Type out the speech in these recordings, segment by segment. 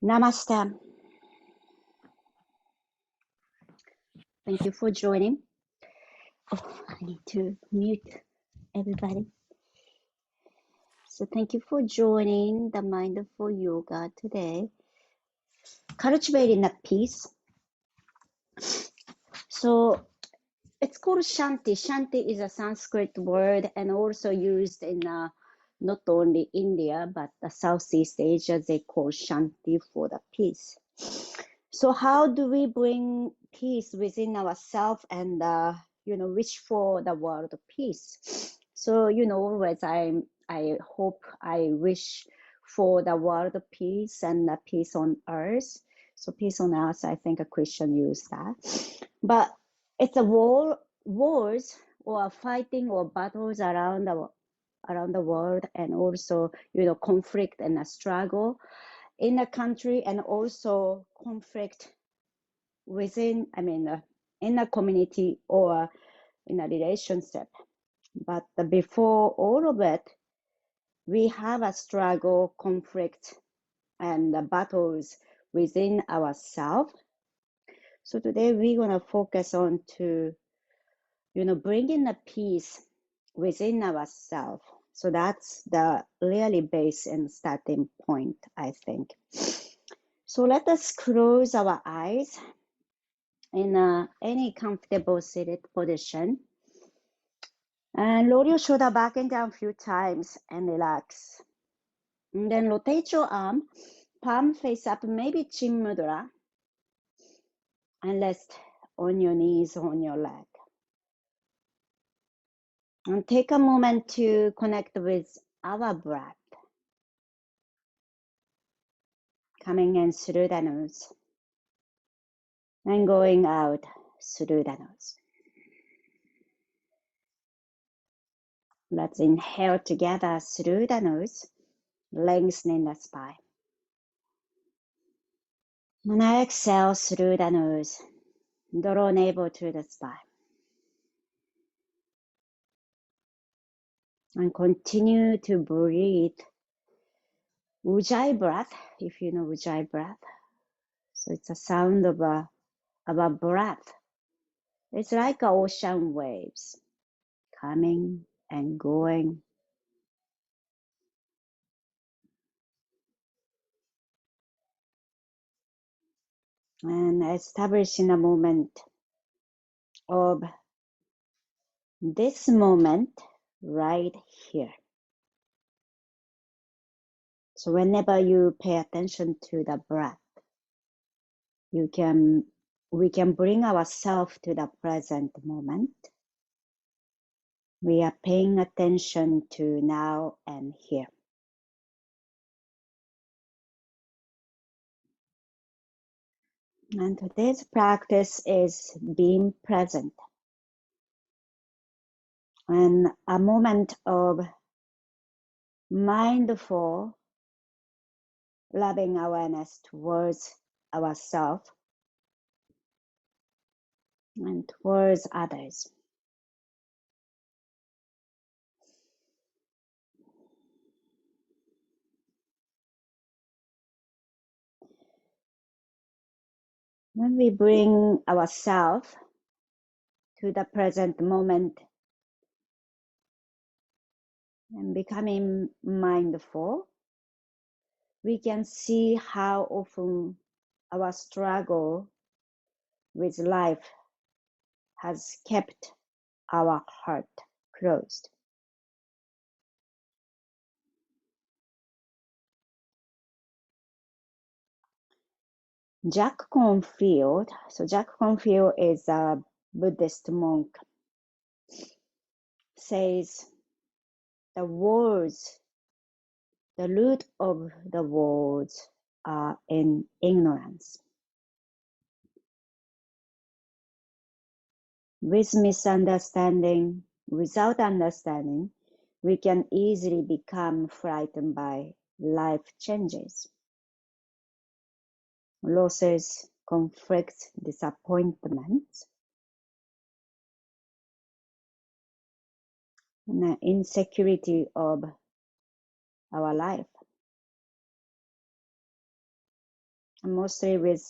Namaste. Thank you for joining. Oh, I need to mute everybody. So thank you for joining the Mindful Yoga today. Cultivating that peace. So it's called Shanti. Shanti is a Sanskrit word and also used in not only India, but Southeast Asia, they call Shanti for the peace. So how do we bring peace within ourselves and, wish for the world of peace? So, always I hope, I wish for the world of peace and the peace on earth. So peace on earth, I think a Christian use that. But it's a wars or fighting or battles around the world, and also, conflict and a struggle in the country, and also conflict within, in a community or in a relationship. But before all of it, we have a struggle, conflict, and battles within ourselves. So today we're going to focus on to, bringing the peace within ourselves. So that's the really base and starting point, I think. So let us close our eyes in any comfortable seated position. And roll your shoulder back and down a few times and relax. And then rotate your arm, palm face up, maybe chin mudra, and rest on your knees, on your leg. And take a moment to connect with our breath. Coming in through the nose and going out through the nose. Let's inhale together through the nose, lengthening the spine. And exhale through the nose, draw navel to the spine. And continue to breathe Ujjayi breath, if you know Ujjayi breath. So it's a sound of a breath. It's like ocean waves coming and going. And establishing a moment of this moment right here. So whenever you pay attention to the breath, we can bring ourselves to the present moment. We are paying attention to now and here. And today's practice is being present. And a moment of mindful, loving awareness towards ourselves and towards others. When we bring ourselves to the present moment and becoming mindful, we can see how often our struggle with life has kept our heart closed. Jack Cornfield, so Jack Cornfield is a Buddhist monk, says the words, the root of the words are in ignorance. With misunderstanding, without understanding, we can easily become frightened by life changes, losses, conflicts, disappointments, and the insecurity of our life. mostly with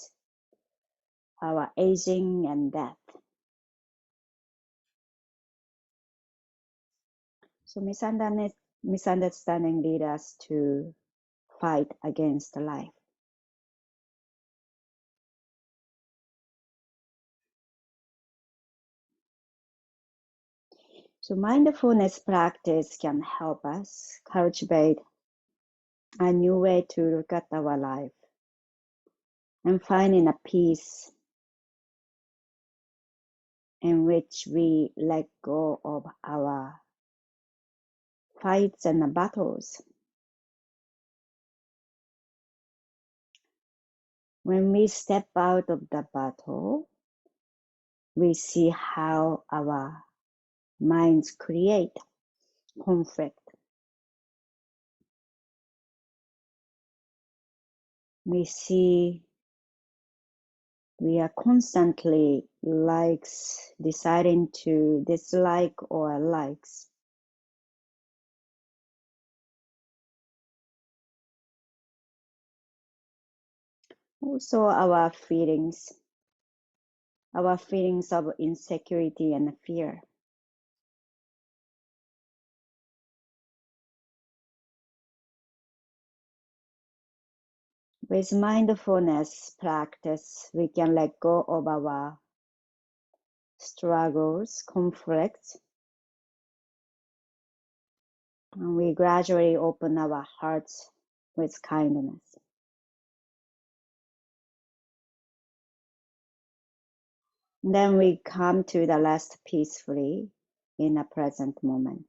our aging and death. So misunderstanding lead us to fight against life. So mindfulness practice can help us cultivate a new way to look at our life and finding a peace in which we let go of our fights and battles. When we step out of the battle, we see how our minds create conflict. We see we are constantly deciding to dislike or likes. Also our feelings of insecurity and fear. With mindfulness practice, we can let go of our struggles, conflicts, and we gradually open our hearts with kindness. Then we come to the rest peacefully in a present moment.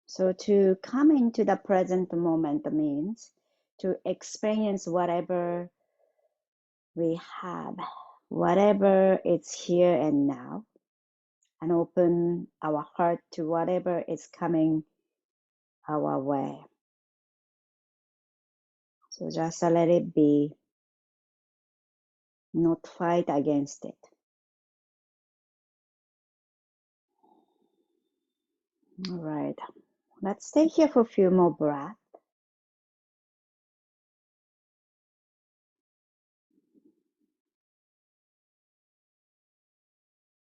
So to come into the present moment means to experience whatever we have, whatever is here and now, and open our heart to whatever is coming our way. So just let it be, not fight against it. All right, let's stay here for a few more breaths.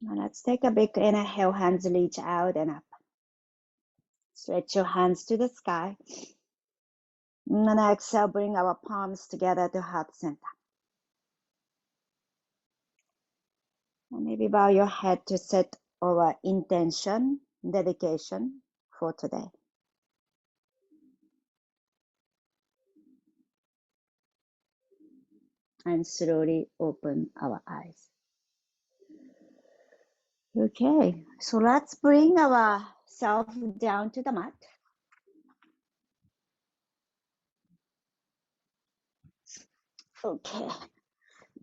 Now let's take a big inhale, hands reach out and up. Stretch your hands to the sky. And then exhale, bring our palms together to heart center. And maybe bow your head to set our intention, dedication for today. And slowly open our eyes. Okay, so let's bring ourselves down to the mat. Okay,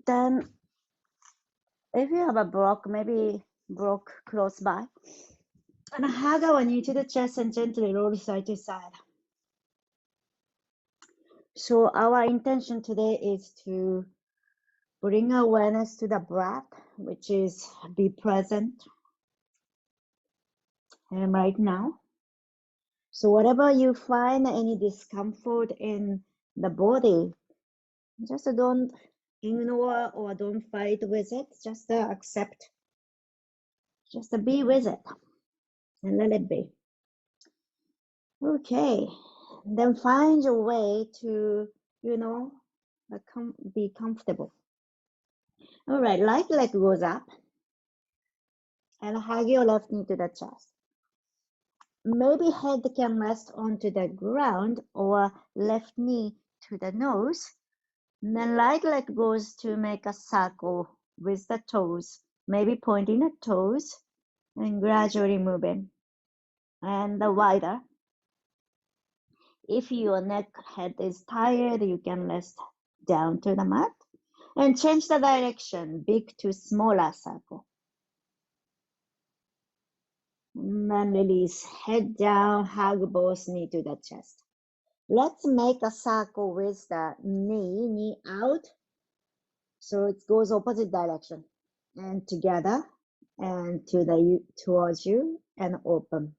then if you have a block, maybe block close by, and hug our knee to the chest and gently roll side to side. So our intention today is to bring awareness to the breath, which is be present and right now. So whatever you find any discomfort in the body, just don't ignore or don't fight with it. Just accept. Just be with it and let it be. Okay. Then find your way to, be comfortable. All right. Right leg goes up and hug your left knee to the chest. Maybe head can rest onto the ground or left knee to the nose. And then right leg goes to make a circle with the toes, maybe pointing the toes and gradually moving. And the wider. If your neck head is tired, you can rest down to the mat and change the direction, big to smaller circle. And then release, head down, hug both knee to the chest. Let's make a circle with the knee out. So it goes opposite direction and together and towards you and open.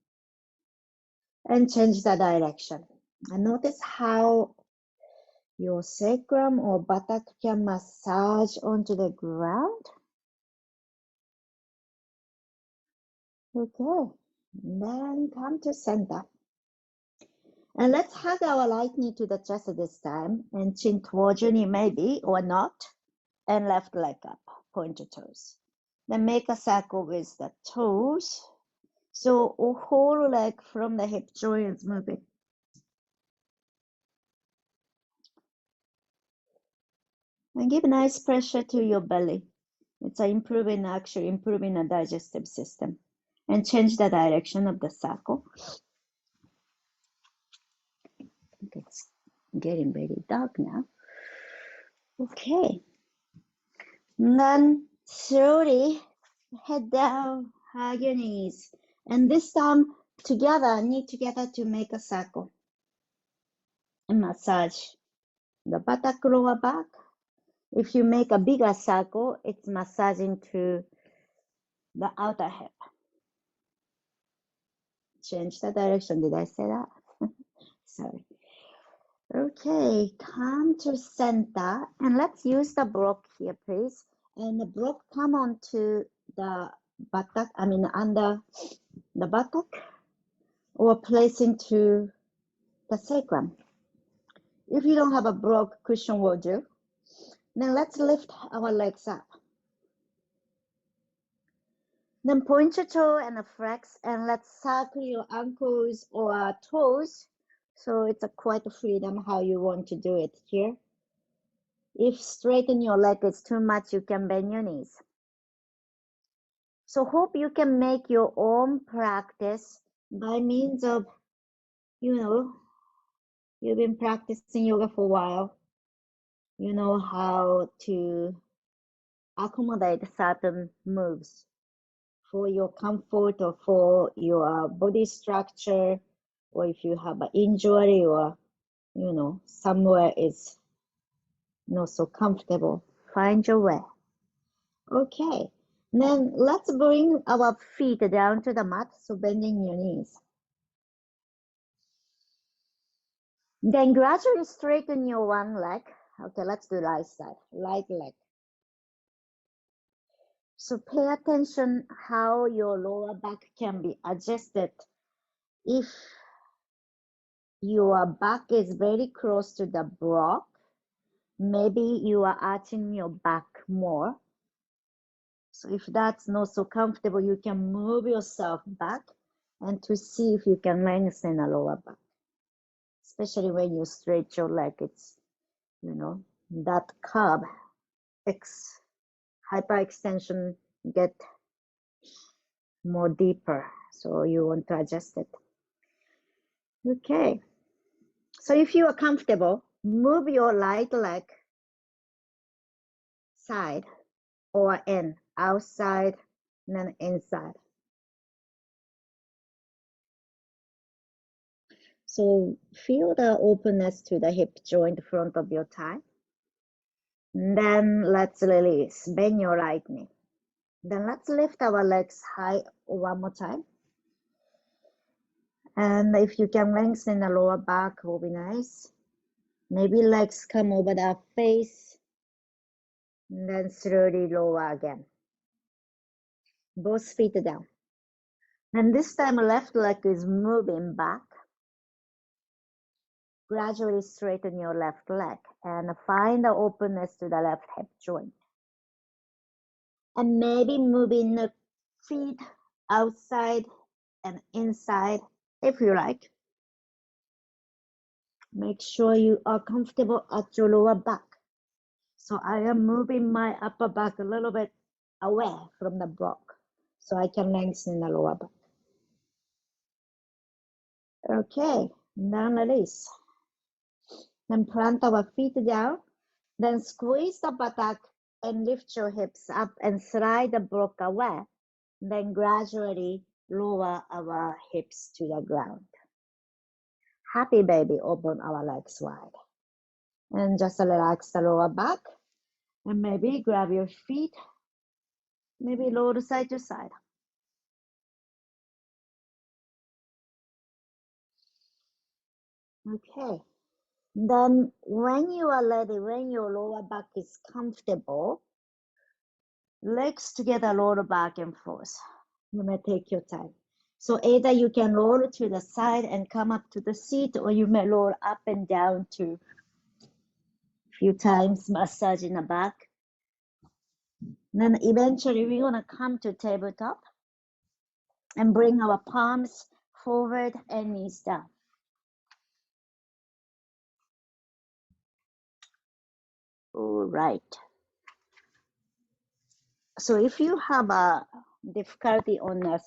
and change the direction. And notice how your sacrum or buttock can massage onto the ground. Okay, then come to center. And let's hug our right knee to the chest this time and chin towards your knee maybe or not. And left leg up, point your toes. Then make a circle with the toes. So whole leg from the hip joint is moving. And give nice pressure to your belly. It's improving the digestive system. And change the direction of the circle. I think it's getting very dark now. Okay. And then slowly head down, hug your knees. And this time together, knee together to make a circle. And massage the buttock, lower back. If you make a bigger circle, it's massaging to the outer hip. Change the direction. Did I say that? Sorry. Okay, come to center and let's use the block here, please. And the block come onto the buttock, under the buttock or place into the sacrum. If you don't have a block, cushion will do. Then let's lift our legs up. Then point your toe and flex, and let's circle your ankles or toes. So it's quite a freedom how you want to do it here. If straighten your leg is too much, you can bend your knees. So hope you can make your own practice by means of, you've been practicing yoga for a while. You know how to accommodate certain moves for your comfort or for your body structure, or if you have an injury or, somewhere is not so comfortable, find your way. Okay, then let's bring our feet down to the mat, so bending your knees. Then gradually straighten your one leg. Okay, let's do right side, right leg. So pay attention how your lower back can be adjusted. If your back is very close to the block, maybe you are arching your back more. So if that's not so comfortable, you can move yourself back and to see if you can lengthen the lower back. Especially when you stretch your leg, it's, that curve, hyperextension get more deeper. So you want to adjust it. Okay. So if you are comfortable, move your right leg side or in, outside, and then inside. So feel the openness to the hip joint front of your thigh. And then let's release, bend your right knee. Then let's lift our legs high one more time. And if you can lengthen the lower back, will be nice. Maybe legs come over the face. And then slowly lower again. Both feet down. And this time left leg is moving back. Gradually straighten your left leg and find the openness to the left hip joint. And maybe moving the feet outside and inside if you like. Make sure you are comfortable at your lower back. So I am moving my upper back a little bit away from the block so I can lengthen the lower back. Okay, now release. Then plant our feet down. Then squeeze the buttock and lift your hips up and slide the block away. Then gradually lower our hips to the ground. Happy baby, open our legs wide. And just relax the lower back. And maybe grab your feet. Maybe lower side to side. Okay. Then when you are ready, when your lower back is comfortable, legs together, roll back and forth. You may take your time. So either you can roll to the side and come up to the seat, or you may roll up and down to a few times, massage in the back. Then eventually we're gonna come to tabletop and bring our palms forward and knees down. All right. So if you have a difficulty on the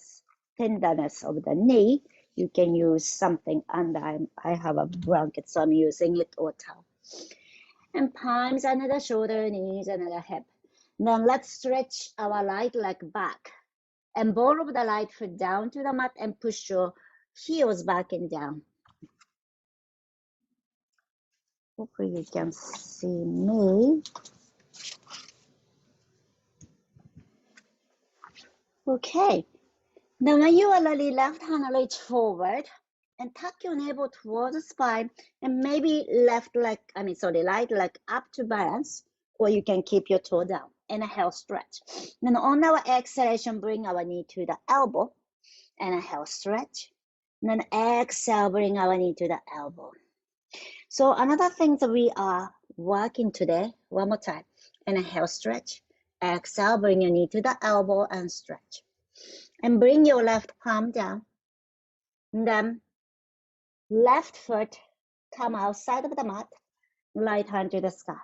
tenderness of the knee, you can use something under. I have a blanket, so I'm using it or towel. And palms under the shoulder, knees under the hip. Then let's stretch our right leg back and ball of the right foot down to the mat and push your heels back and down. Hopefully you can see me. Okay. Then when you are ready, left hand reach forward and tuck your navel towards the spine and maybe right leg up to balance, or you can keep your toe down. Inhale, stretch. Then on our exhalation, bring our knee to the elbow. Inhale, stretch. Then exhale, bring our knee to the elbow. So another thing that we are working today, one more time. Inhale, stretch. Exhale, bring your knee to the elbow and stretch. And bring your left palm down. And then left foot come outside of the mat, right hand to the sky.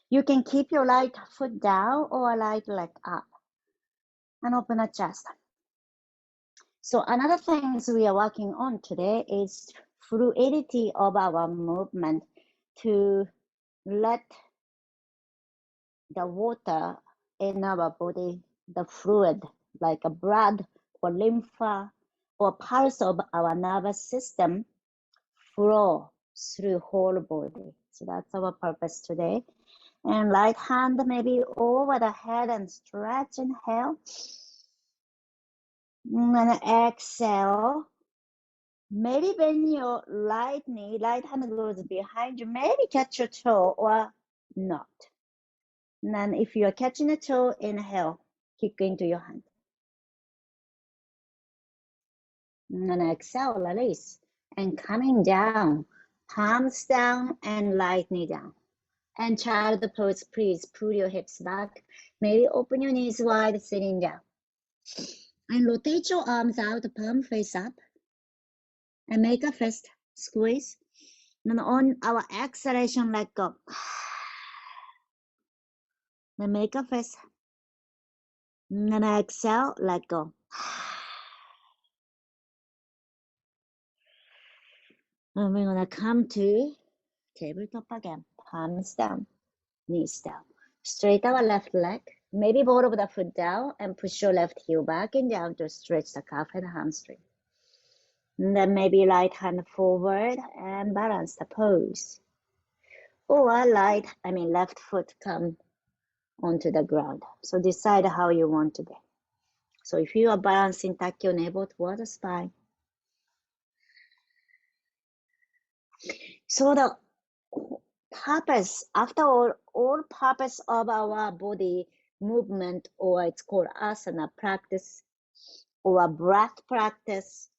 You can keep your right foot down or right leg up and open the chest. So another thing we are working on today is fluidity of our movement, to let the water in our body, the fluid, like a blood or lymph or pulse of our nervous system, flow through whole body. So that's our purpose today. And right hand maybe over the head and stretch, inhale. And exhale. Maybe bend your right knee, right hand goes behind you, maybe catch your toe or not. And then if you are catching a toe, inhale, kick into your hand. And then exhale, release. And coming down, palms down and right knee down. And child pose, please pull your hips back. Maybe open your knees wide, sitting down. And rotate your arms out, palm face up. And make a fist, squeeze. And on our exhalation, let go. Then make a fist. And then exhale, let go. And we're gonna come to tabletop again. Palms down, knees down. Straight our left leg. Maybe ball of the foot down and push your left heel back and down to stretch the calf and hamstring. And then maybe right hand forward and balance the pose. Or left foot come onto the ground. So decide how you want to be. So if you are balancing, tuck your navel towards the spine. So the purpose, after all purpose of our body movement, or it's called asana practice, or breath practice,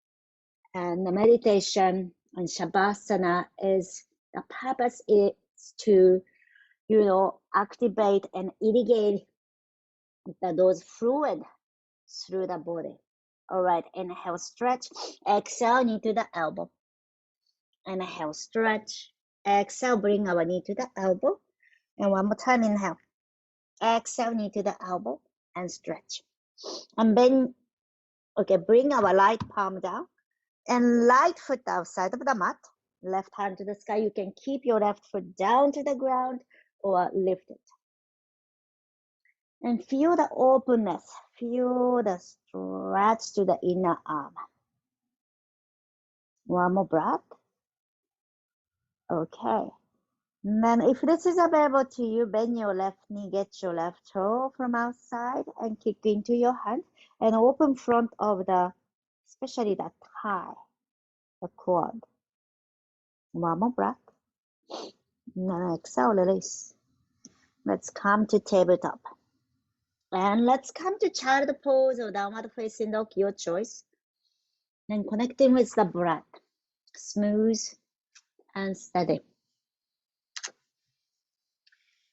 and the meditation and shavasana, is the purpose is to, activate and irrigate those fluid through the body. All right, inhale, stretch, exhale, knee to the elbow. Inhale, stretch, exhale, bring our knee to the elbow. And one more time, inhale, exhale, knee to the elbow and stretch. And then, bring our right palm down and right foot outside of the mat, left hand to the sky. You can keep your left foot down to the ground or lift it. And feel the openness, feel the stretch to the inner arm. One more breath. Okay. And then if this is available to you, bend your left knee, get your left toe from outside and kick into your hand and open front of especially the thigh, the quad. One more breath. Now exhale, release. Let's come to tabletop. And let's come to child pose or downward facing dog, your choice. And connecting with the breath. Smooth and steady.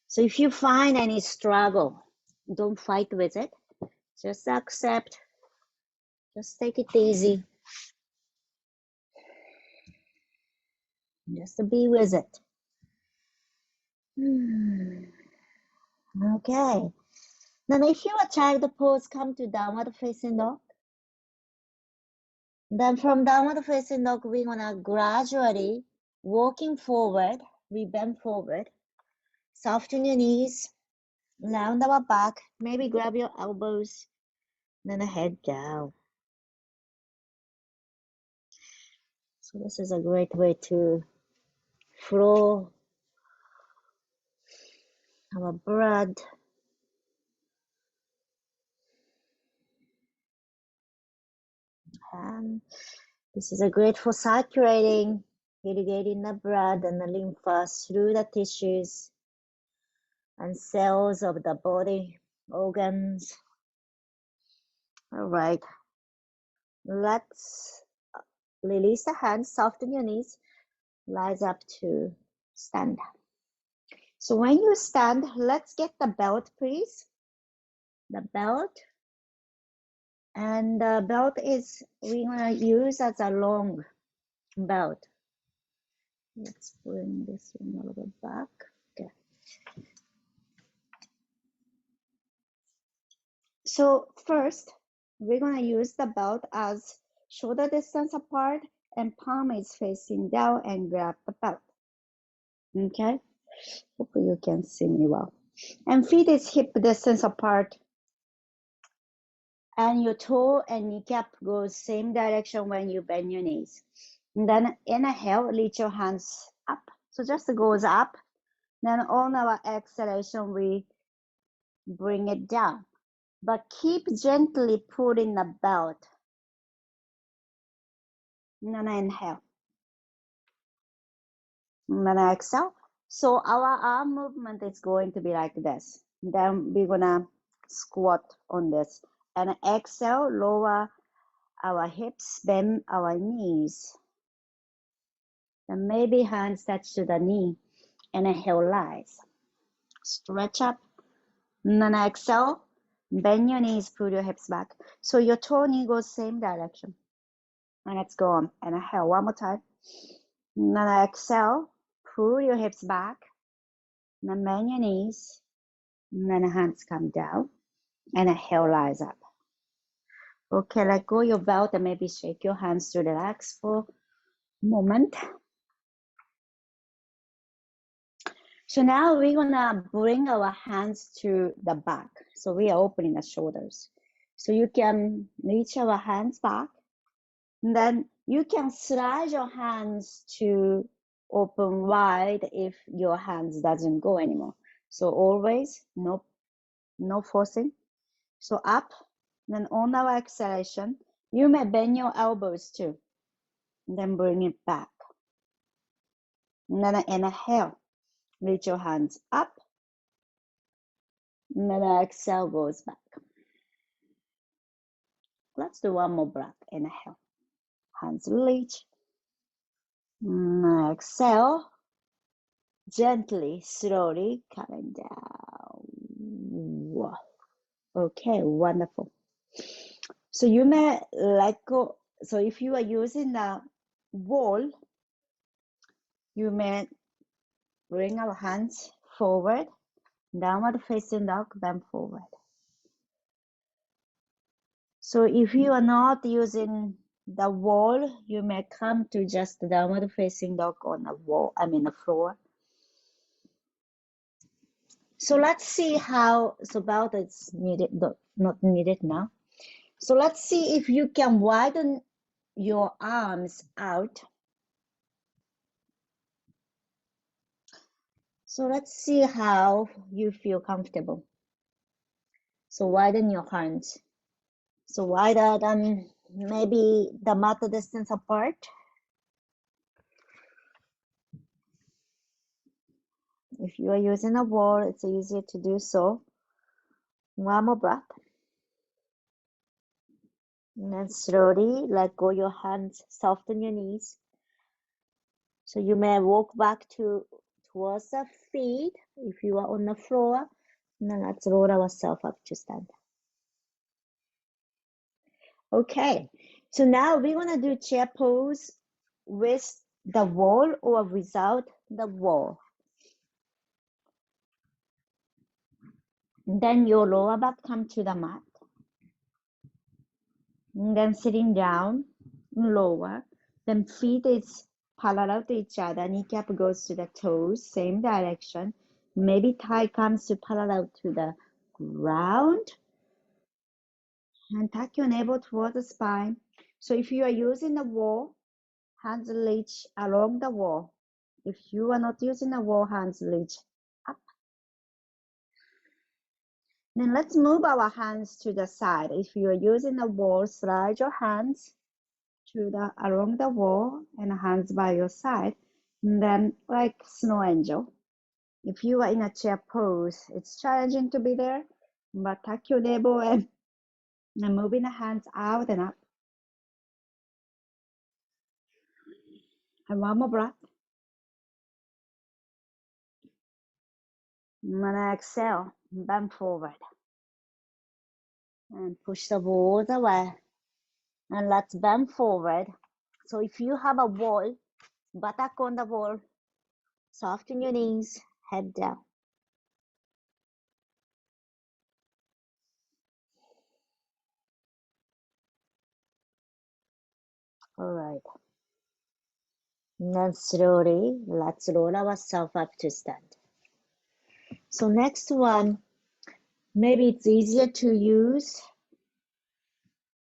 So if you find any struggle, don't fight with it. Just accept. Just take it easy. Just to be with it. Okay. Then if your child pose come to downward facing dog, then from downward facing dog, we're gonna gradually walking forward. We bend forward. Soften your knees. Round our back. Maybe grab your elbows. Then head down. So this is a great way to flow our blood. And this is a great for circulating, irrigating the blood and the lymph through the tissues and cells of the body, organs. All right. Let's release the hands, soften your knees, rise up to stand. So when you stand, let's get the belt, please. The belt. And the belt is, we're gonna use as a long belt. Let's bring this one a little bit back. Okay. So first, we're gonna use the belt as shoulder distance apart and palm is facing down and grab the belt. Okay, hopefully you can see me well. And feet is hip distance apart. And your toe and kneecap goes same direction when you bend your knees. And then inhale, reach your hands up. So just goes up. Then on our exhalation, we bring it down. But keep gently pulling the belt. And then inhale. And then exhale. So our arm movement is going to be like this. Then we're gonna squat on this. And exhale, lower our hips, bend our knees. And maybe hands touch to the knee. Inhale, rise. Stretch up. And then exhale. Bend your knees, pull your hips back. So your toe knee goes same direction. And let's go on. Inhale one more time. And then exhale. Pull your hips back. And then bend your knees. And then hands come down. And inhale, rise up. Okay, let go your belt and maybe shake your hands to relax for a moment. So now we're gonna bring our hands to the back. So we are opening the shoulders. So you can reach our hands back. And then you can slide your hands to open wide if your hands doesn't go anymore. So always no forcing. So up, then on our exhalation, you may bend your elbows too. And then bring it back. And then inhale, reach your hands up. And then exhale goes back. Let's do one more breath. Inhale, hands reach. Exhale, gently, slowly coming down. Okay, wonderful. So you may let go. So if you are using the wall, you may bring our hands forward, downward facing dog, bend forward. So if you are not using the wall, you may come to just downward facing dog on the wall, the floor. So let's see how, so belt is needed, not needed now. So let's see if you can widen your arms out. So let's see how you feel comfortable. So widen your hands. So wider than maybe the mat distance apart. If you are using a wall, it's easier to do so. One more breath. And then slowly let go your hands, soften your knees. So you may walk back towards the feet if you are on the floor. And then let's roll ourselves up to stand. Okay, so now we're gonna do chair pose with the wall or without the wall. Then your lower back come to the mat. And then sitting down, lower. Then feet is parallel to each other. Kneecap goes to the toes, same direction. Maybe thigh comes to parallel to the ground. And tuck your navel towards the spine. So if you are using the wall, hands reach along the wall. If you are not using the wall, hands reach up. Then let's move our hands to the side. If you are using the wall, slide your hands to along the wall and hands by your side. And then like snow angel. If you are in a chair pose, it's challenging to be there, but tuck your navel and moving the hands out and up. And one more breath. I'm gonna exhale, bend forward. And push the walls away. And let's bend forward. So if you have a wall, buttock on the wall, soften your knees, head down. All right. And then slowly, let's roll ourselves up to stand. So next one, maybe it's easier to use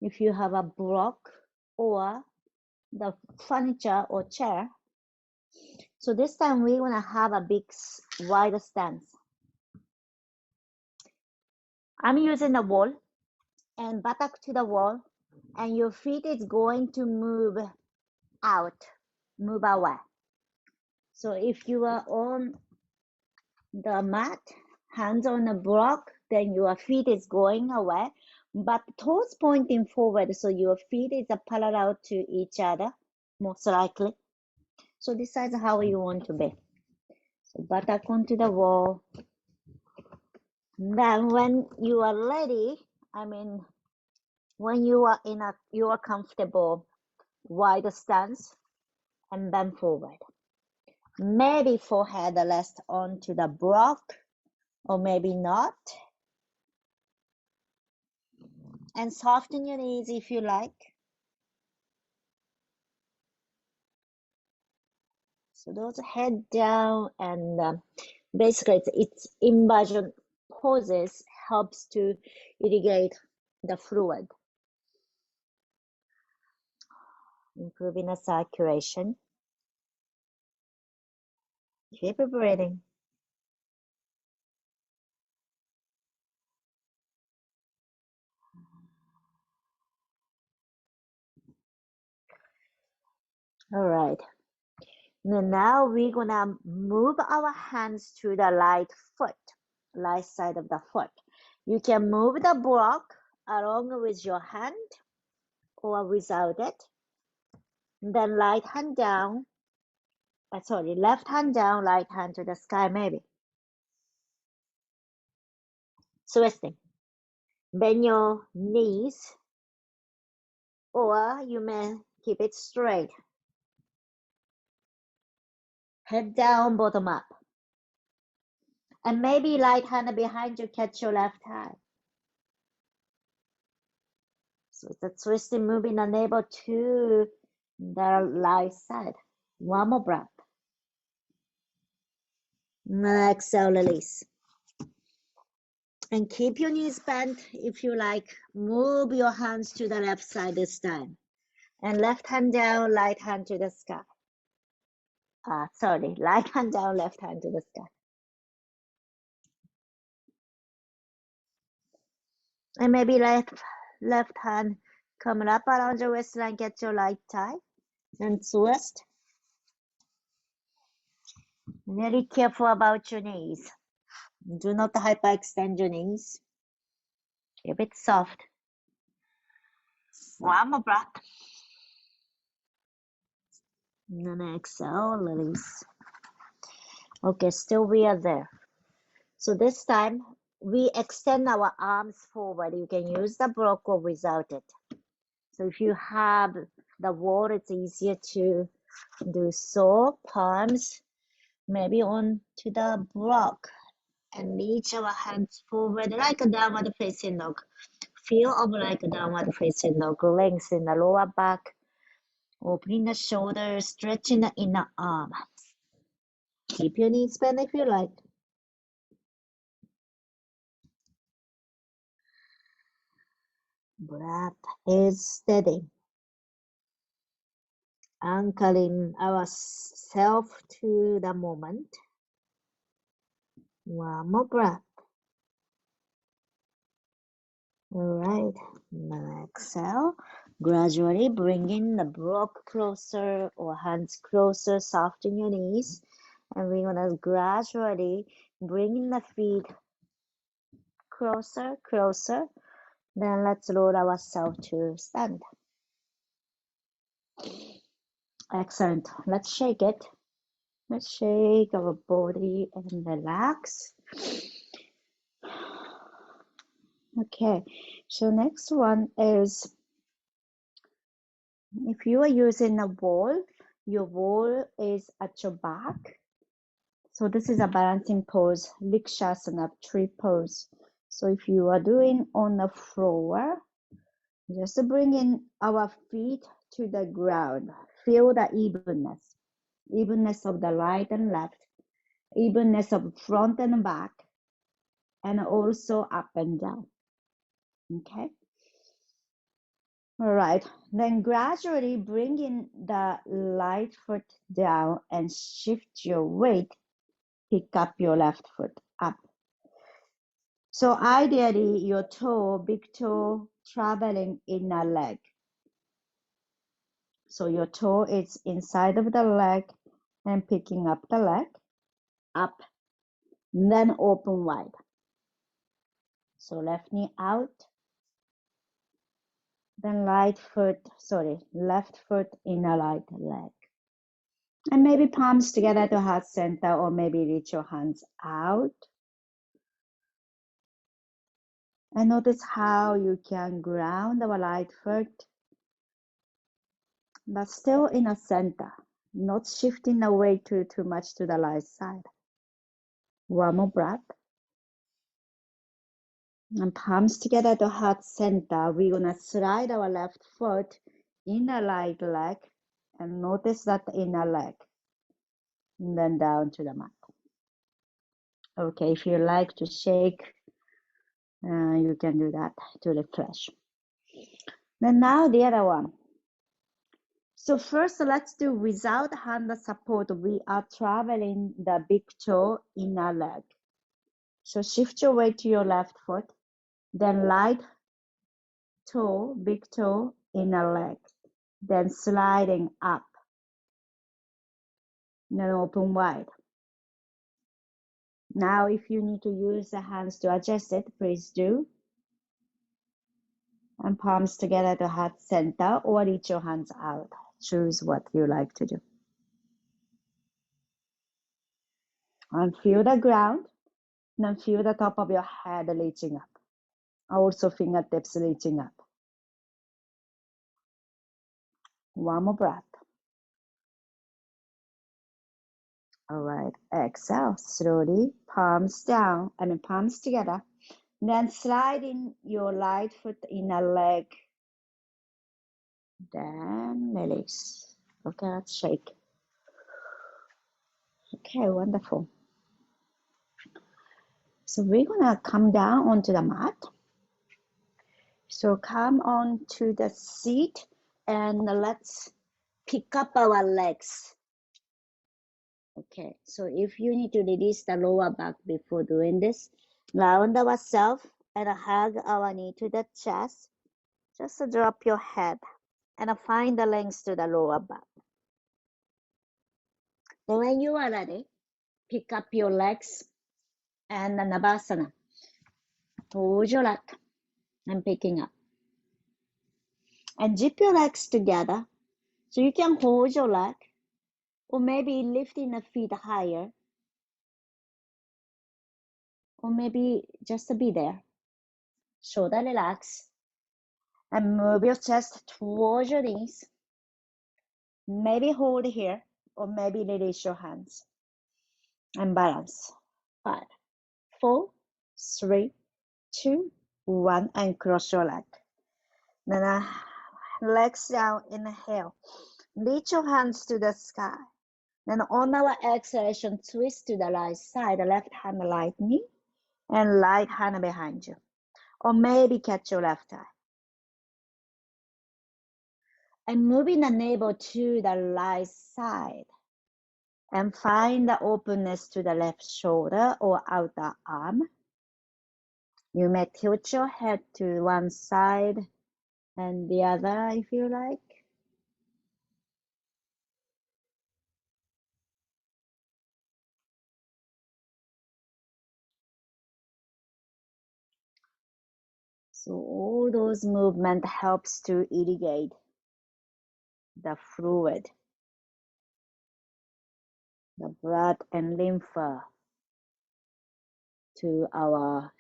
if you have a block or the furniture or chair. So this time we're gonna have a big wide stance. I'm using the wall and buttock to the wall, and your feet is going to move out, move away. So if you are on the mat, hands on the block, then your feet is going away, but toes pointing forward, so your feet is parallel to each other, most likely. So this is how you want to be. So buttock onto the wall. Then when you are ready, when you are in your comfortable wide stance, and bend forward. Maybe forehead rest onto the block, or maybe not. And soften your knees if you like. So those head down, and basically it's inversion poses helps to irrigate the fluid, improving the circulation. Keep breathing. All right. Now we're gonna move our hands to the right foot, right side of the foot. You can move the block along with your hand or without it. Then left hand down, right hand to the sky maybe. Twisting. Bend your knees, or you may keep it straight. Head down, bottom up. And maybe right hand behind you, catch your left hand. So the twisting, moving the navel to the right side. One more breath. Exhale, release. And keep your knees bent if you like. Move your hands to the left side this time. And left hand down, right hand to the sky. Right hand down, left hand to the sky. And maybe left hand coming up around your waistline, get your right thigh and twist. Very careful about your knees. Do not hyperextend your knees. Keep it soft. One more breath. And then exhale, release. Okay, still we are there. So this time we extend our arms forward. You can use the block or without it. So if you have the wall, it's easier to do so. Palms maybe on to the block and reach our hands forward like a downward facing dog. Feel of like a downward facing dog. Lengthen the lower back. Opening the shoulders, stretching the inner arm. Keep your knees bent if you like. Breath is steady. Anchoring ourselves to the moment. One more breath. All right. Now exhale. Gradually bringing the block closer or hands closer, soften your knees. And we're going to gradually bring the feet closer, closer. Then let's roll ourselves to stand. Excellent. Let's shake it. Let's shake our body and relax. Okay, so next one is if you are using a wall, your wall is at your back. So this is a balancing pose, Likshasana, tree pose. So if you are doing on the floor, just bringing our feet to the ground. Feel the evenness of the right and left, evenness of front and back, and also up and down. Okay. All right. Then gradually bringing the right foot down and shift your weight. Pick up your left foot up. So ideally, your toe, big toe, traveling inner leg. So your toe is inside of the leg and picking up the leg up, then open wide. So left knee out, then left foot inner right leg. And maybe palms together to heart center, or maybe reach your hands out. And notice how you can ground our right foot, but still in a center, not shifting away too much to the right side. One more breath. And palms together to heart center. We're gonna slide our left foot in the right leg and notice that inner leg. And then down to the mat. Okay, if you like to shake, you can do that to refresh. Then now the other one. So first, let's do without hand support. We are traveling the big toe inner leg. So shift your weight to your left foot, then right toe, big toe, inner leg, then sliding up, then open wide. Now, if you need to use the hands to adjust it, please do. And palms together to heart center, or reach your hands out. Choose what you like to do. And feel the ground, then feel the top of your head reaching up. Also fingertips reaching up. One more breath. All right, exhale slowly, palms down, palms together. Then sliding your right foot inner leg. Then release. Okay, let's shake. Okay, wonderful. So we're gonna come down onto the mat. So come on to the seat and let's pick up our legs. Okay, so if you need to release the lower back before doing this, round ourselves and hug our knee to the chest. Just drop your head and find the length to the lower back. Then when you are ready, pick up your legs and Navasana. Hold your leg and picking up. And zip your legs together. So you can hold your leg or maybe lifting the feet higher. Or maybe just be there. Shoulder relax. And move your chest towards your knees. Maybe hold here or maybe release your hands. And balance. 5, 4, 3, 2, 1. And cross your leg. Then legs down, inhale. Reach your hands to the sky. Then on our exhalation, twist to the right side, left hand, right knee, and right hand behind you. Or maybe catch your left eye. And moving the navel to the right side. And find the openness to the left shoulder or outer arm. You may tilt your head to one side and the other if you like. So all those movements helps to irrigate the fluid, the blood and lymph to our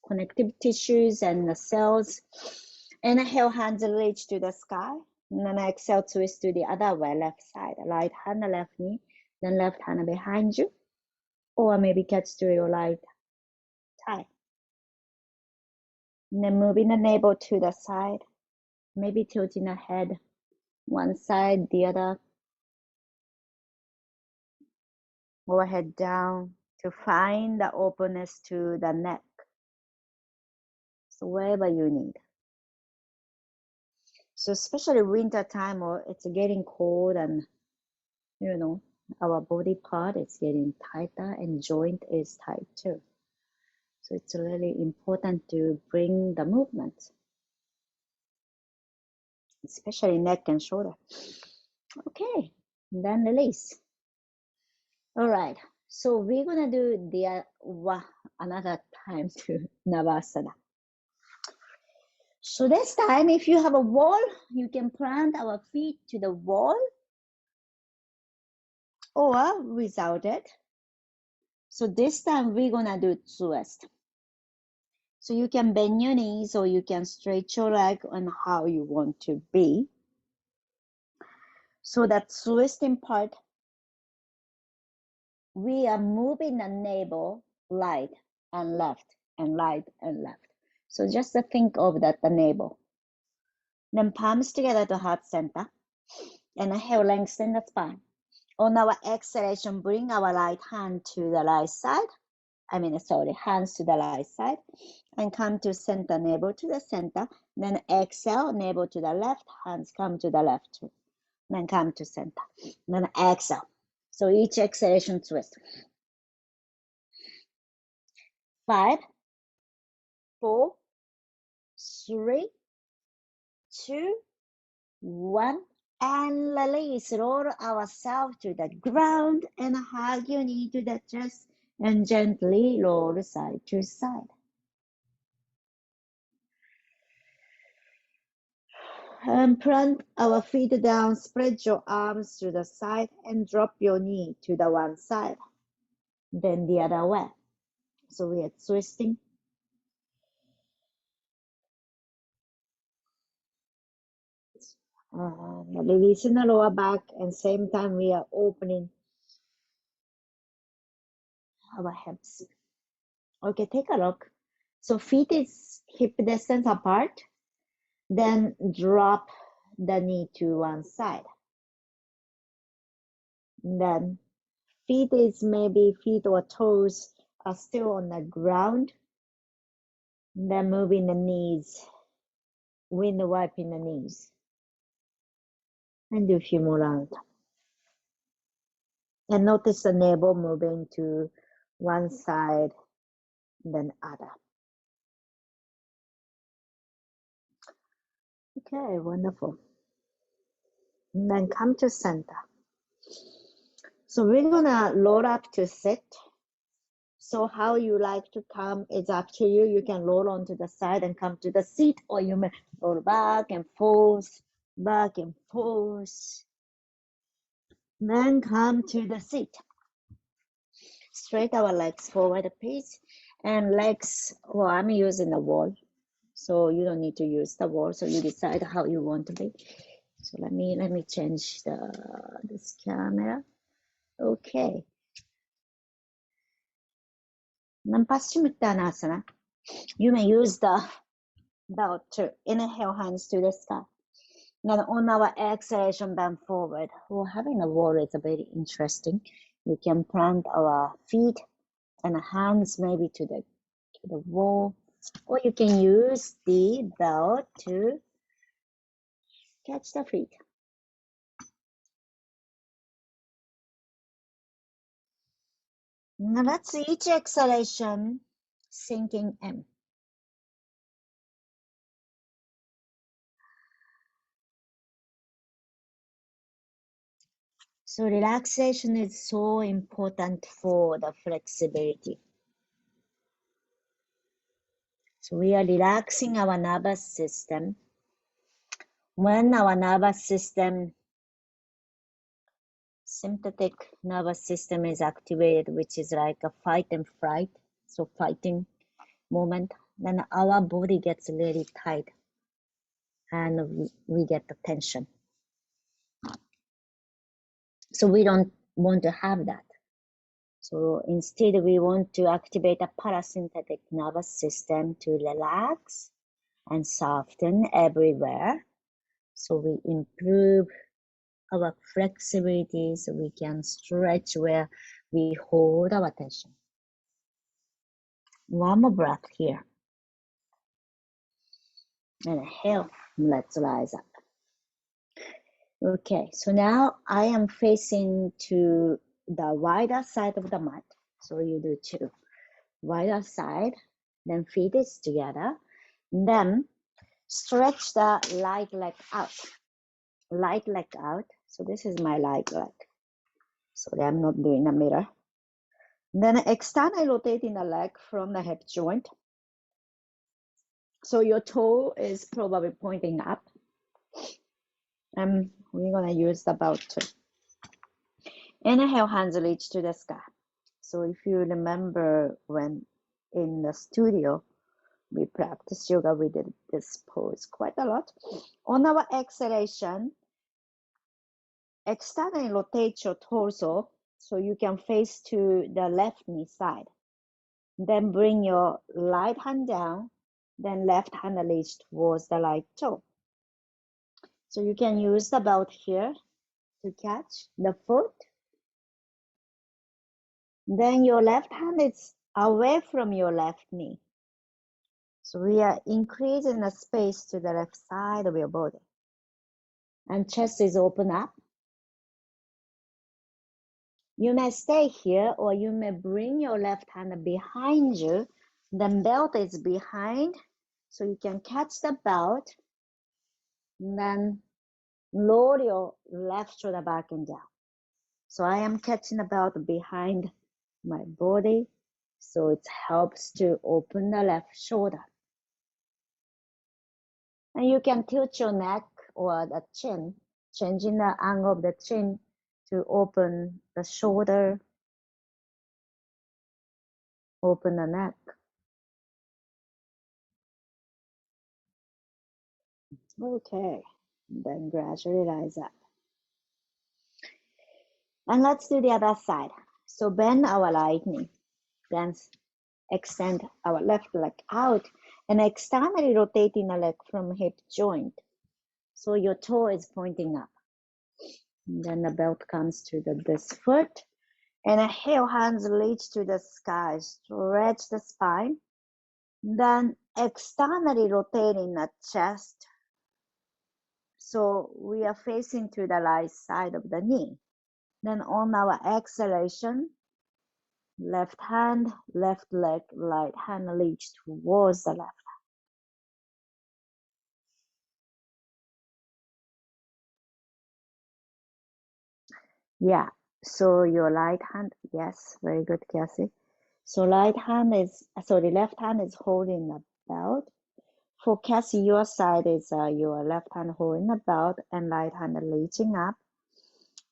connective tissues and the cells. Inhale, hands reach to the sky. And then exhale, twist to the other way, left side. Right hand, left knee. Then left hand behind you. Or maybe catch to your right thigh. And then moving the navel to the side. Maybe tilting the head one side, the other. Or head down to find the openness to the neck. So wherever you need. So especially winter time or it's getting cold and our body part is getting tighter and joint is tight too. So it's really important to bring the movement, especially neck and shoulder. Okay, then release. All right, so we're gonna do the another time to Navasana. So this time, if you have a wall, you can plant our feet to the wall or without it. So this time we're gonna do twist. So you can bend your knees or you can stretch your leg on how you want to be. So that twisting part, we are moving the navel right and left and right and left. So just think of that, the navel. Then palms together to heart center. Inhale, lengthen the spine. On our exhalation, bring our right hand to the right side. Hands to the right side. And come to center, navel to the center. Then exhale, navel to the left, hands come to the left too. Then come to center. Then exhale. So each exhalation twist. 5, 4, 3, 2, 1. And release. Roll ourselves to the ground and hug your knee to the chest and gently roll side to side. And plant our feet down, spread your arms to the side and drop your knee to the one side, then the other way. So we are twisting. Releasing the lower back and same time we are opening our hips. Okay, take a look. So feet is hip distance apart, then drop the knee to one side. Then feet or toes are still on the ground. Then moving the knees, window wiping the knees. And do a few more rounds. And notice the navel moving to one side, then other. Okay, wonderful. And then come to center. So we're gonna roll up to sit. So how you like to come is up to you. You can roll onto the side and come to the seat, or you may roll back and forth, back and forth. Then come to the seat. Straight our legs forward, please. And legs, well, I'm using the wall. So you don't need to use the wall. So you decide how you want to be. So let me change this camera. Okay. Paschimottanasana. You may use the belt to inhale hands to the sky. Then on our exhalation, bend forward. Well, having a wall is very interesting. You can plant our feet and hands maybe to the wall, or you can use the belt to catch the feet. Now let's see each exhalation sinking in. So relaxation is so important for the flexibility. So we are relaxing our nervous system. When our nervous system, sympathetic nervous system is activated, which is like a fight and flight, so fighting moment, then our body gets really tight and we get the tension. So we don't want to have that. So instead, we want to activate a parasympathetic nervous system to relax and soften everywhere. So we improve our flexibility so we can stretch where we hold our tension. One more breath here. Inhale, let's rise up. Okay, so now I am facing to the wider side of the mat. So you do too. Wider side, then feet is together. Then stretch the right leg out. Right leg out. So this is my right leg. Sorry, I'm not doing the mirror. Then externally rotating the leg from the hip joint. So your toe is probably pointing up. And we're gonna use the belt too. Inhale, hands reach to the sky. So if you remember when in the studio we practiced yoga, we did this pose quite a lot. On our exhalation, externally rotate your torso so you can face to the left knee side. Then bring your right hand down, then left hand reach towards the right toe. So you can use the belt here to catch the foot. Then your left hand is away from your left knee. So we are increasing the space to the left side of your body. And chest is open up. You may stay here or you may bring your left hand behind you. The belt is behind, so you can catch the belt. And then lower your left shoulder back and down. So I am catching the belt behind my body. So it helps to open the left shoulder. And you can tilt your neck or the chin, changing the angle of the chin to open the shoulder, open the neck. Okay, then gradually rise up. And let's do the other side. So bend our right knee, then extend our left leg out and externally rotating the leg from hip joint. So your toe is pointing up. And then the belt comes to this foot. And inhale, hands reach to the sky, stretch the spine. Then externally rotating the chest. So we are facing to the right side of the knee. Then on our exhalation, left hand, left leg, right hand reach towards the left. Yeah, So your right hand, yes, very good, Cassie. So left hand is holding the belt. For Cassie, your side is your left hand holding the belt and right hand reaching up.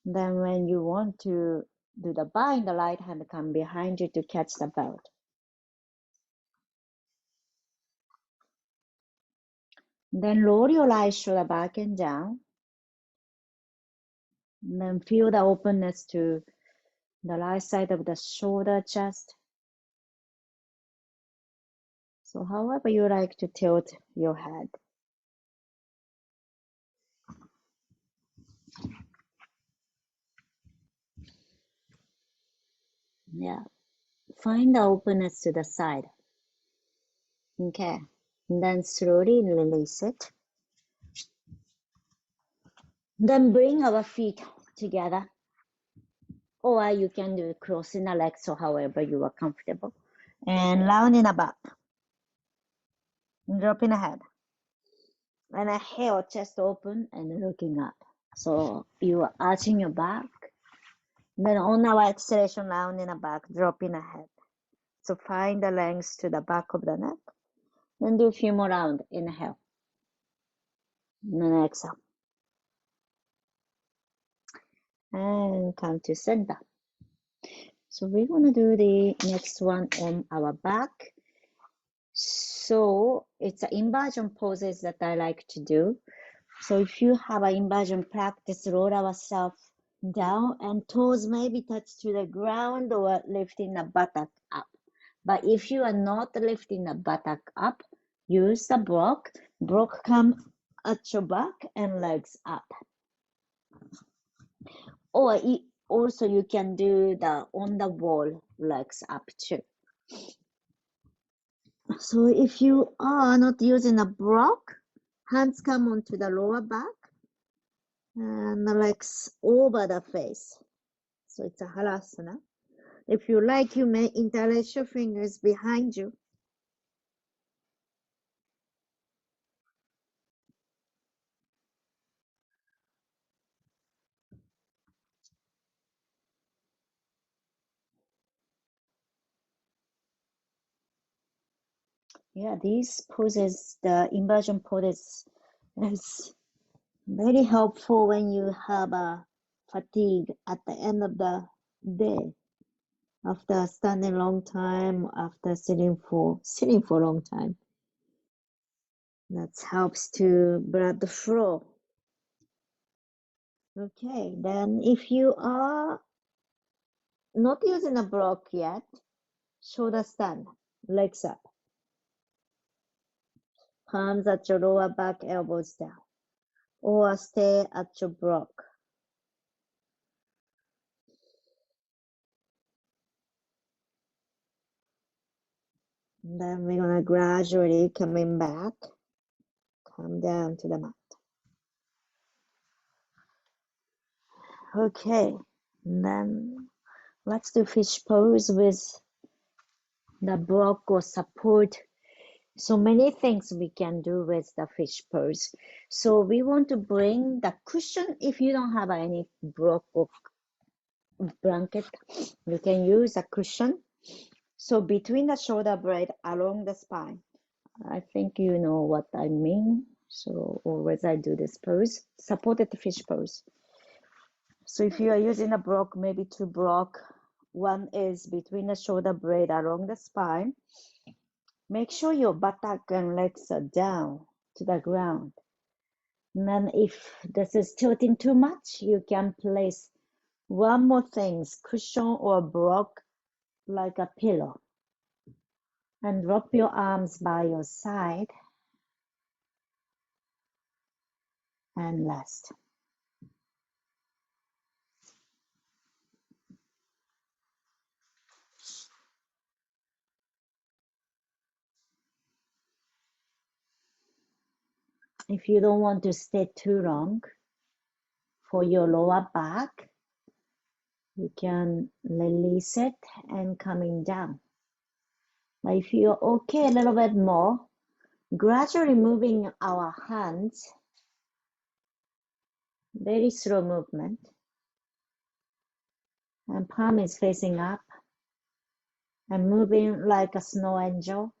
Then when you want to do the bind, the right hand come behind you to catch the belt. Then roll your right shoulder back and down. And then feel the openness to the right side of the shoulder, chest. So however you like to tilt your head. Yeah. Find the openness to the side. Okay. And then slowly release it. Then bring our feet together. Or you can do crossing the legs or however you are comfortable. And rounding the back. Dropping the head. And exhale, chest open and looking up. So you are arching your back. Then on our exhalation, rounding the back, dropping the head. So find the length to the back of the neck. Then do a few more rounds. Inhale. And then exhale. And come to center. So we're going to do the next one on our back. So it's an inversion poses that I like to do. So if you have an inversion practice, roll ourselves down and toes maybe touch to the ground or lifting the buttock up. But if you are not lifting the buttock up, use the block. Block come at your back and legs up. Or also you can do the on the wall legs up too. So if you are not using a block, hands come onto the lower back and the legs over the face. So it's a halasana. If you like, you may interlace your fingers behind you. Yeah, these poses, the inversion poses, is very helpful when you have a fatigue at the end of the day. After standing long time, after sitting for a long time. That helps to blood flow. Okay, then if you are not using a block yet, shoulder stand, legs up. Palms at your lower back, elbows down. Or stay at your block. And then we're gonna gradually coming back, come down to the mat. Okay, and then let's do fish pose with the block or support. So many things we can do with the fish pose. So we want to bring the cushion. If you don't have any block or blanket, you can use a cushion. So between the shoulder blade along the spine. I think you know what I mean. So always I do this pose, supported fish pose. So if you are using a block, maybe two block, one is between the shoulder blade along the spine. Make sure your buttock and legs are down to the ground. And then if this is tilting too much, you can place one more thing, cushion or block like a pillow. And drop your arms by your side and rest. If you don't want to stay too long for your lower back, you can release it and coming down. But if you're okay a little bit more, gradually moving our hands, very slow movement. And palm is facing up and moving like a snow angel.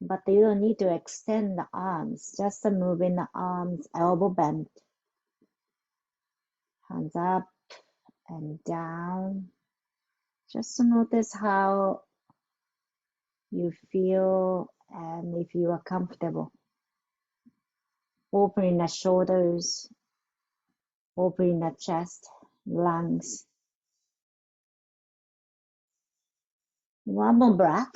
But you don't need to extend the arms, just moving the arms, elbow bent, hands up and down. Just notice how you feel and if you are comfortable. Opening the shoulders, opening the chest, lungs. One more breath.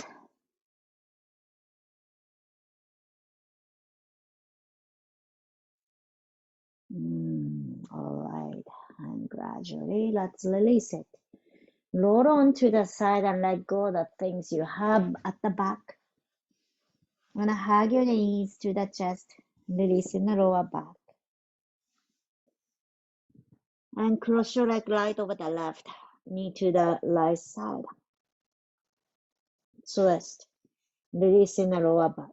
All right, and gradually let's release it. Roll onto the side and let go of the things you have at the back. And hug your knees to the chest, releasing the lower back. And cross your leg right over the left, knee to the right side. Twist, releasing the lower back.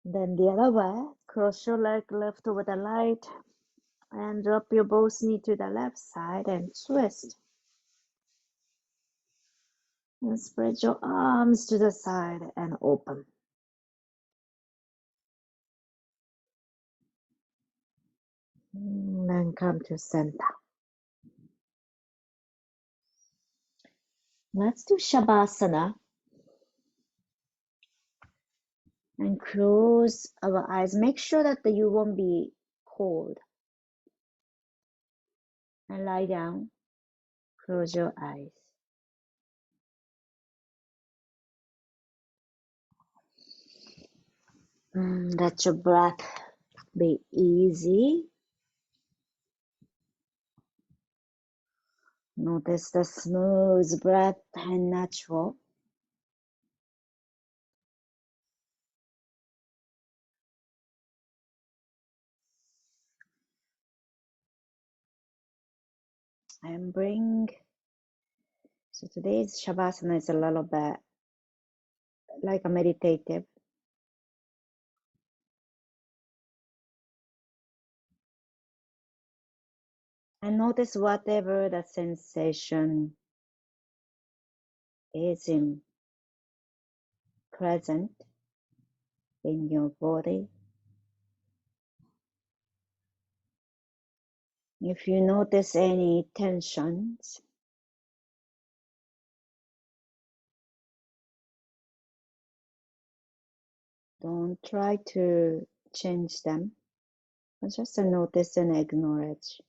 Then the other way, cross your leg left over the right and drop your both knee to the left side and twist. And spread your arms to the side and open. Then come to center. Let's do Shavasana. And close our eyes. Make sure that you won't be cold. And lie down. Close your eyes. Let your breath be easy. Notice the smooth breath and natural. And bring, so today's Shavasana is a little bit like a meditative. And notice whatever the sensation is present in your body. If you notice any tensions, don't try to change them, but just notice and acknowledge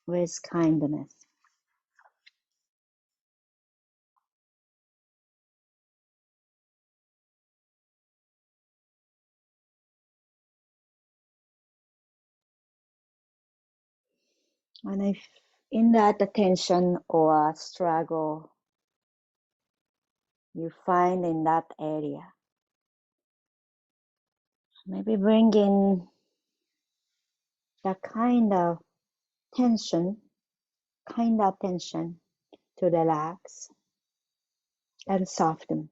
with kindness. And if in that tension or struggle you find in that area, maybe bring in the kind of tension to relax and soften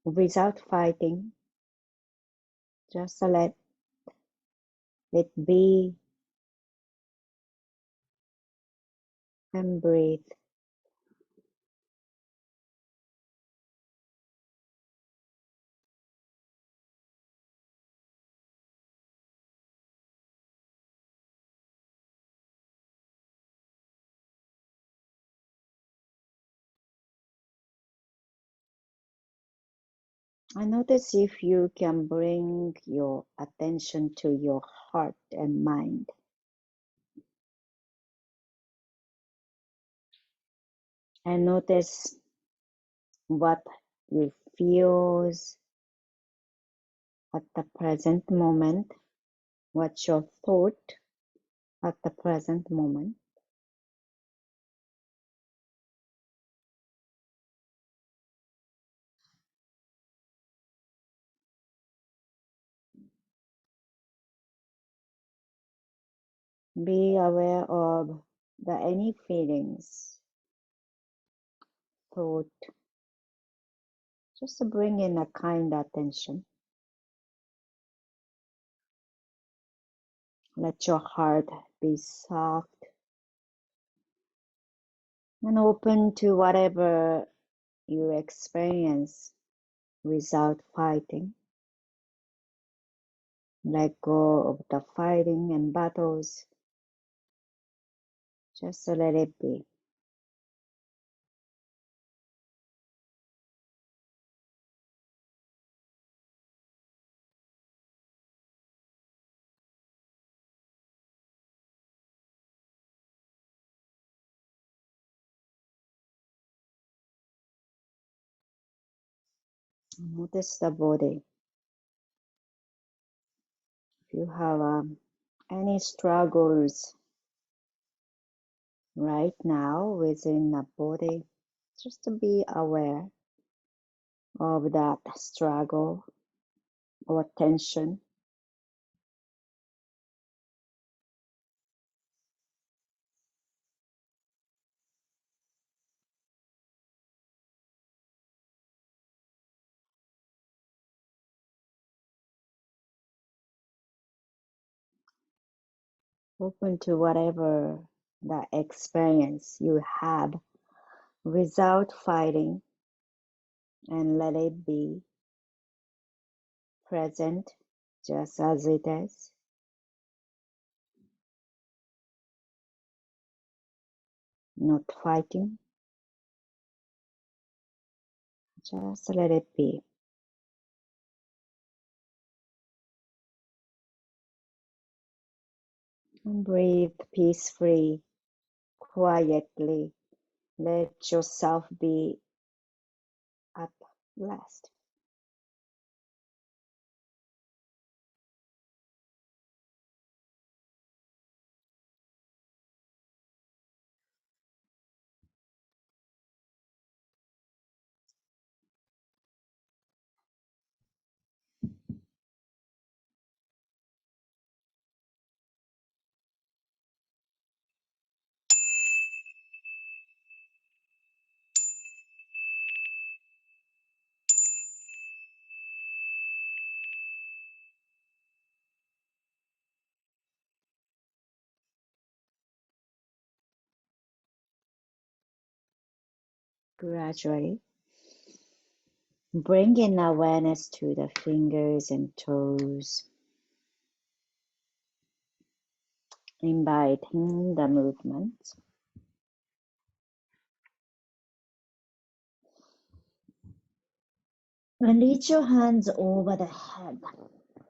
without fighting. Just let it be and breathe. I notice if you can bring your attention to your heart and mind. And notice what you feel at the present moment, what's your thought at the present moment. Be aware of any feelings, thought, Just bring in a kind attention. Let your heart be soft and open to whatever you experience without fighting. Let go of the fighting and battles. Just let it be. Notice the body. If you have any struggles right now within the body, just to be aware of that struggle or tension. Open to whatever the experience you have without fighting, and let it be present just as it is. Not fighting, just let it be. And breathe peacefully, quietly. Let yourself be at rest. Gradually, bring in awareness to the fingers and toes, inviting the movement. And reach your hands over the head.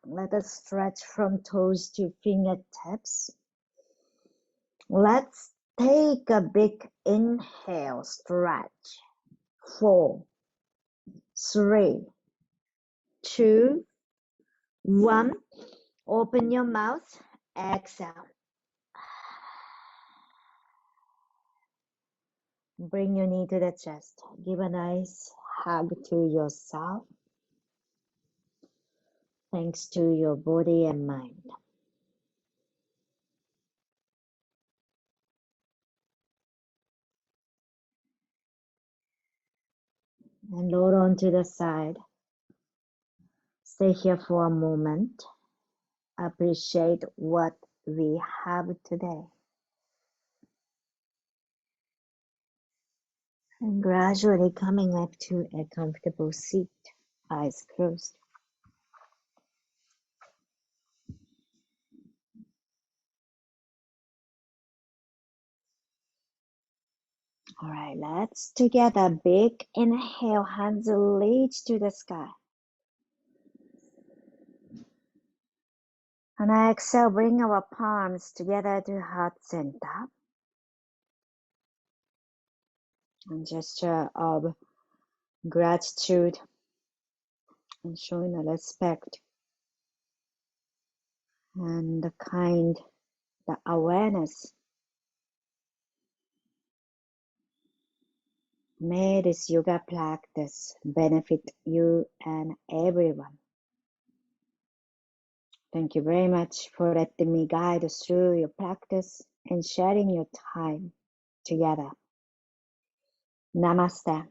Let us stretch from toes to fingertips. Let's take a big inhale, stretch. 4, 3, 2, 1. Open your mouth, exhale. Bring your knee to the chest. Give a nice hug to yourself. Thanks to your body and mind. And roll on to the side. Stay here for a moment. Appreciate what we have today. And gradually coming up to a comfortable seat, eyes closed. All right, let's together big inhale, hands reach to the sky. And exhale, bring our palms together to heart center. And gesture of gratitude and showing a respect and the kind, the awareness. May this yoga practice benefit you and everyone. Thank you very much for letting me guide through your practice and sharing your time together. Namaste.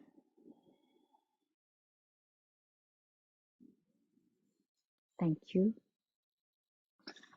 Thank you.